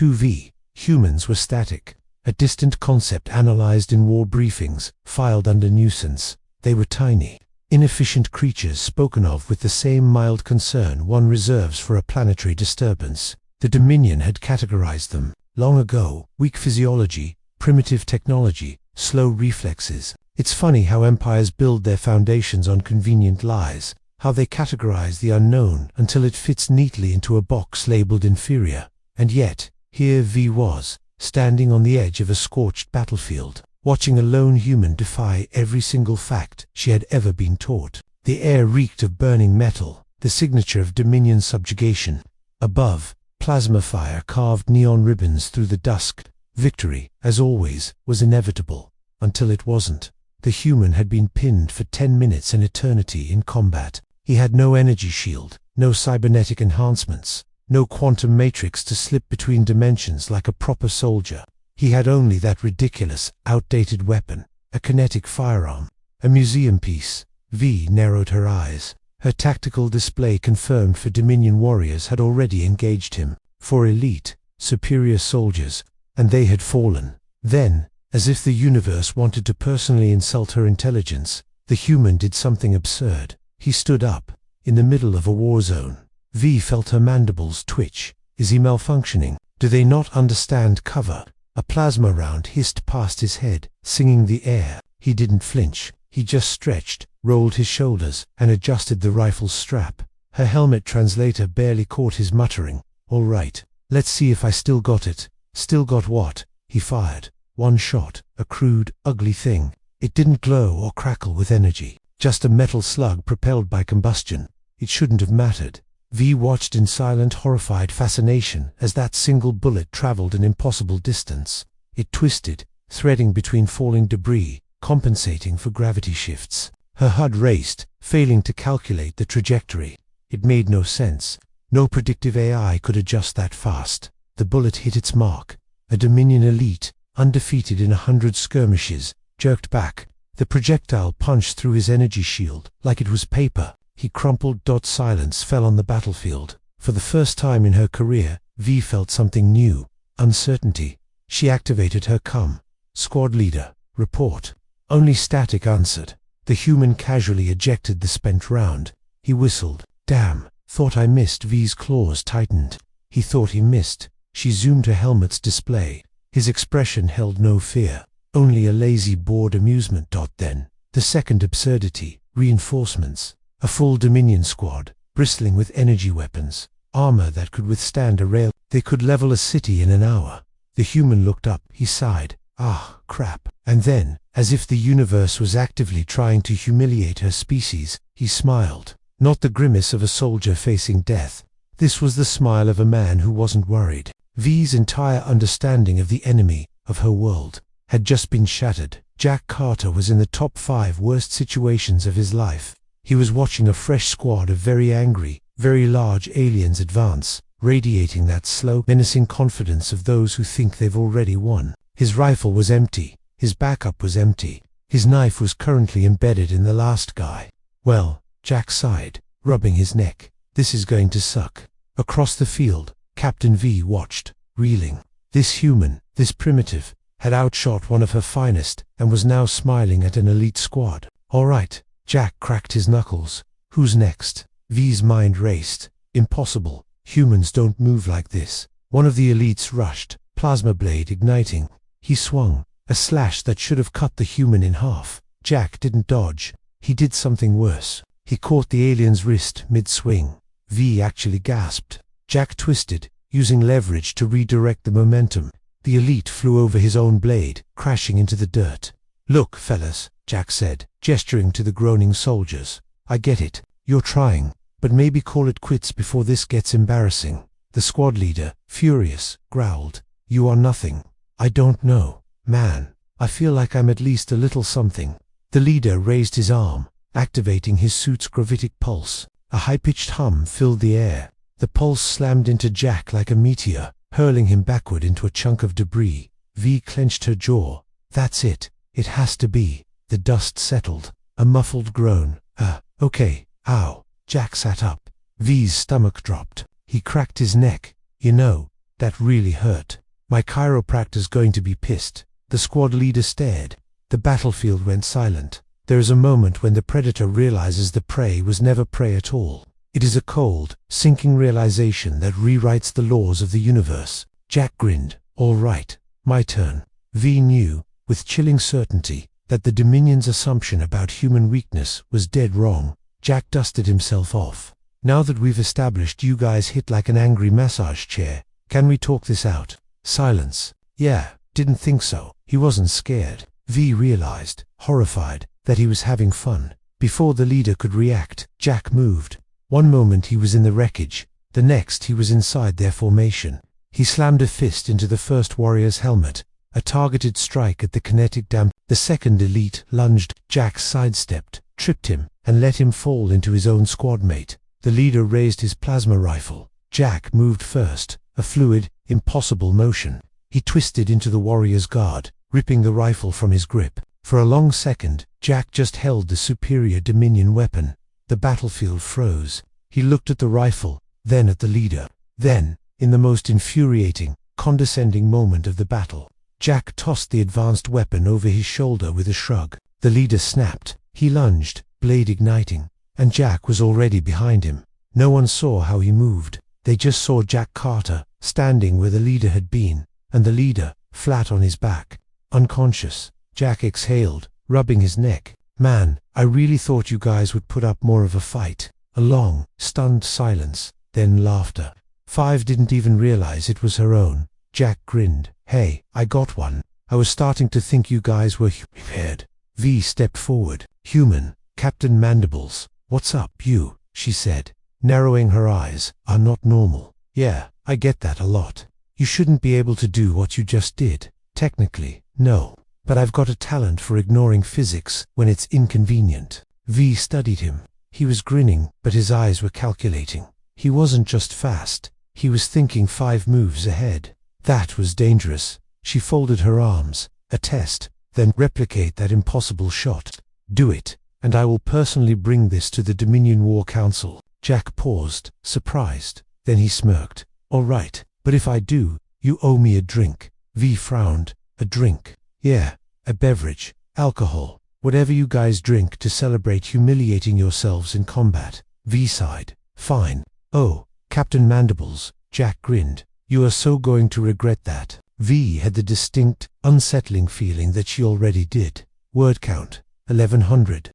2V. Humans were static, a distant concept analyzed in war briefings, filed under nuisance. They were tiny, inefficient creatures spoken of with the same mild concern one reserves for a planetary disturbance. The Dominion had categorized them long ago: weak physiology, primitive technology, slow reflexes. It's funny how empires build their foundations on convenient lies, how they categorize the unknown until it fits neatly into a box labeled inferior. And yet, here V was, standing on the edge of a scorched battlefield, watching a lone human defy every single fact she had ever been taught. The air reeked of burning metal, the signature of Dominion subjugation. Above, plasma fire carved neon ribbons through the dusk. Victory, as always, was inevitable, until it wasn't. The human had been pinned for 10 minutes, an eternity in combat. He had no energy shield, no cybernetic enhancements, no quantum matrix to slip between dimensions like a proper soldier. He had only that ridiculous, outdated weapon, a kinetic firearm, a museum piece. V narrowed her eyes. Her tactical display confirmed for Dominion warriors had already engaged him, for elite, superior soldiers, and they had fallen. Then, as if the universe wanted to personally insult her intelligence, the human did something absurd. He stood up, in the middle of a war zone. V felt her mandibles twitch. Is he malfunctioning? Do they not understand cover? A plasma round hissed past his head, singing the air. He didn't flinch. He just stretched, rolled his shoulders, and adjusted the rifle's strap. Her helmet translator barely caught his muttering. All right, let's see if I still got it. Still got what? He fired. One shot, a crude, ugly thing. It didn't glow or crackle with energy. Just a metal slug propelled by combustion. It shouldn't have mattered. V watched in silent, horrified fascination as that single bullet traveled an impossible distance. It twisted, threading between falling debris, compensating for gravity shifts. Her HUD raced, failing to calculate the trajectory. It made no sense. No predictive AI could adjust that fast. The bullet hit its mark. A Dominion elite, undefeated in 100 skirmishes, jerked back. The projectile punched through his energy shield like it was paper. He crumpled. Silence fell on the battlefield. For the first time in her career, V felt something new. Uncertainty. She activated her Squad leader, report. Only static answered. The human casually ejected the spent round. He whistled. Damn, thought I missed. V's claws tightened. He thought he missed. She zoomed her helmet's display. His expression held no fear, only a lazy, bored amusement. Then, the second absurdity, reinforcements. A full Dominion squad, bristling with energy weapons, armor that could withstand a rail. They could level a city in an hour. The human looked up. He sighed. Ah, crap. And then, as if the universe was actively trying to humiliate her species, he smiled. Not the grimace of a soldier facing death. This was the smile of a man who wasn't worried. V's entire understanding of the enemy, of her world, had just been shattered. Jack Carter was in the top 5 worst situations of his life. He was watching a fresh squad of very angry, very large aliens advance, radiating that slow, menacing confidence of those who think they've already won. His rifle was empty. His backup was empty. His knife was currently embedded in the last guy. Well, Jack sighed, rubbing his neck. This is going to suck. Across the field, Captain V watched, reeling. This human, this primitive, had outshot one of her finest and was now smiling at an elite squad. All right. Jack cracked his knuckles. Who's next? V's mind raced. Impossible. Humans don't move like this. One of the elites rushed, plasma blade igniting. He swung, a slash that should have cut the human in half. Jack didn't dodge. He did something worse. He caught the alien's wrist mid-swing. V actually gasped. Jack twisted, using leverage to redirect the momentum. The elite flew over his own blade, crashing into the dirt. Look, fellas, Jack said, gesturing to the groaning soldiers. I get it. You're trying, but maybe call it quits before this gets embarrassing. The squad leader, furious, growled. You are nothing. I don't know. Man, I feel like I'm at least a little something. The leader raised his arm, activating his suit's gravitic pulse. A high-pitched hum filled the air. The pulse slammed into Jack like a meteor, hurling him backward into a chunk of debris. V clenched her jaw. That's it. It has to be. The dust settled. A muffled groan. Okay. Ow. Jack sat up. V's stomach dropped. He cracked his neck. You know, That really hurt. My chiropractor's going to be pissed." The squad leader stared. The battlefield went silent. There is a moment when the predator realizes the prey was never prey at all. It is a cold, sinking realization that rewrites the laws of the universe. Jack grinned. "All right, my turn." V knew, with chilling certainty, that the Dominion's assumption about human weakness was dead wrong. Jack dusted himself off. "Now that we've established you guys hit like an angry massage chair, can we talk this out?" Silence. "Yeah, didn't think so." He wasn't scared. V realized, horrified, that he was having fun. Before the leader could react, Jack moved. One moment he was in the wreckage, the next he was inside their formation. He slammed a fist into the first warrior's helmet, a targeted strike at the kinetic dam. The second elite lunged. Jack sidestepped, tripped him, and let him fall into his own squadmate. The leader raised his plasma rifle. Jack moved first, a fluid, impossible motion. He twisted into the warrior's guard, ripping the rifle from his grip. For a long second, Jack just held the superior Dominion weapon. The battlefield froze. He looked at the rifle, then at the leader. Then, in the most infuriating, condescending moment of the battle, Jack tossed the advanced weapon over his shoulder with a shrug. The leader snapped. He lunged, blade igniting, and Jack was already behind him. No one saw how he moved. They just saw Jack Carter, standing where the leader had been, and the leader, flat on his back, unconscious. Jack exhaled, rubbing his neck. "Man, I really thought you guys would put up more of a fight." A long, stunned silence, then laughter. Five didn't even realize it was her own. Jack grinned. "Hey, I got one. I was starting to think you guys were prepared." V stepped forward. "Human, Captain Mandibles. What's up, you?" she said, narrowing her eyes. "Are not normal." "Yeah, I get that a lot. You shouldn't be able to do what you just did. Technically, no. But I've got a talent for ignoring physics when it's inconvenient." V studied him. He was grinning, but his eyes were calculating. He wasn't just fast. He was thinking 5 moves ahead. That was dangerous. She folded her arms. "A test, then replicate that impossible shot. Do it, and I will personally bring this to the Dominion War Council." Jack paused, surprised. Then he smirked. "All right, but if I do, you owe me a drink." V frowned. "A drink?" "Yeah, a beverage, alcohol, whatever you guys drink to celebrate humiliating yourselves in combat." V sighed. "Fine." "Oh, Captain Mandibles," Jack grinned. "You are so going to regret that." V had the distinct, unsettling feeling that she already did. Word count, 1100.